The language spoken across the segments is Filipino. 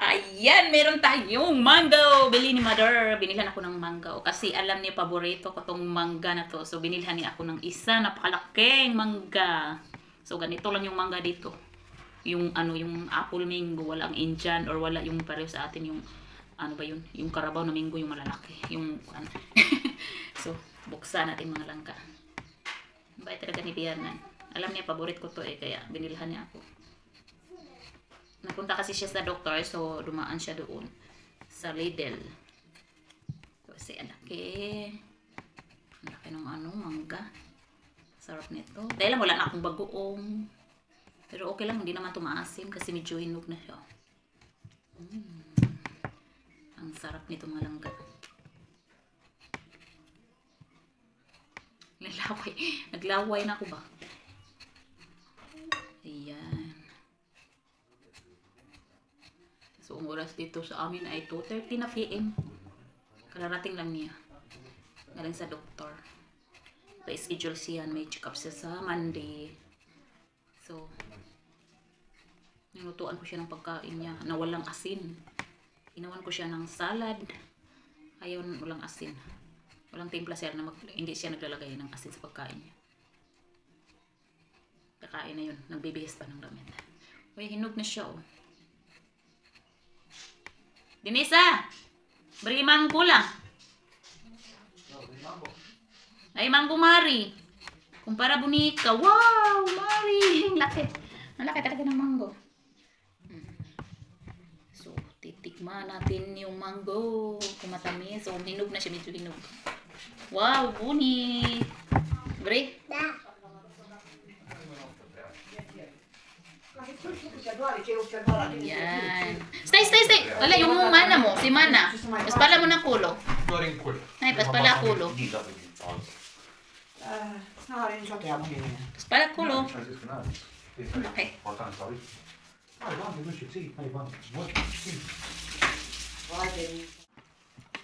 Ayan, meron tayong mango. Bili ni Mother. Binilhan ako ng mango. Kasi alam niya, paborito ko tong mangga na to. So, binilhan niya ako ng isa. Napakalaking mangga. So, ganito lang yung mangga dito. Yung, yung apple mango. Walang Indian or wala yung pareho sa atin. Yung, ano ba yun? Yung Carabao na mango, yung malalaki. Yung, so, buksan natin mga langka. Bait talaga ni Bianan. Alam niya, paborito ko to eh. Kaya, binilhan niya ako. Napunta kasi siya sa doktor, so dumaan siya doon sa Lidl. Kasi ang laki ng mangga. Sarap nito. Dahil lang wala na akong bagoong. Pero okay lang, hindi naman tumaasim kasi medyo hinog na siya. Ang sarap nito mga langga. Naglaway na ako ba? Ayan. So, ang oras dito sa amin ay 2:30 na PM. Kararating lang niya. Galing sa doktor. Pa-schedule siya. May check-up siya sa Monday. So, nilutuan ko siya ng pagkain niya na walang asin. Inawan ko siya ng salad. Ayaw walang asin. Walang timpla siya na hindi siya naglalagay ng asin sa pagkain niya. Kakain na yun. Nagbibihis pa ng damit. Uy, hinog na siya oh. Denisa, beri manggo lang. Ay, manggo Mari. Kumpara bunika. Wow, Mari. Laki. Ang laki talaga ng mango. So, titikman natin yung mango. Kung matamis. So, hinog na siya. Medyo hinog. Wow, buni. Beri. Ayan. Stay. Wala, yung mana mo. Si Mana. Paspala mo ng kulo. Ay, paspala kulo. Paspala kulo. Okay.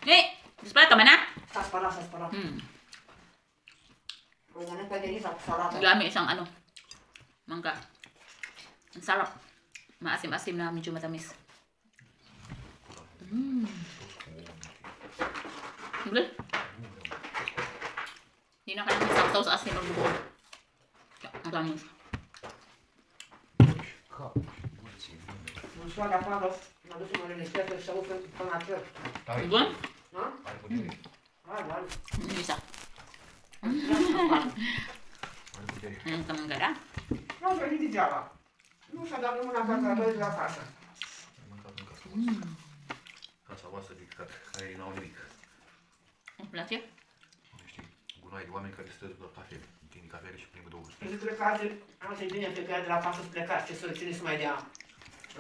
Hey, paspala ka man na? Saspara. Lami isang mangga. Ang sarap. Maasim-asim na medyo matamis. Good. Hindi na kaya masaktaw sa asin o lubo. Ang tamis. Good? Ini bisa. Ang tamanggara. Nu s-a dat numai la casă. Casa voastră de care n-au nimic. Îmi place? Știi, gunoi de oameni care stă doar cafele. Întinde cafele și plimbă 20. Pentru că azi e bine plecat de la casă să plecați. Ce să cine să mai dea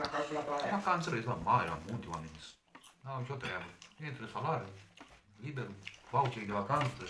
la calculator. Acum ca înțeles, mare, la multe oameni. N-au nicio treabă. Intră salariu, liber, voucherii de vacanță.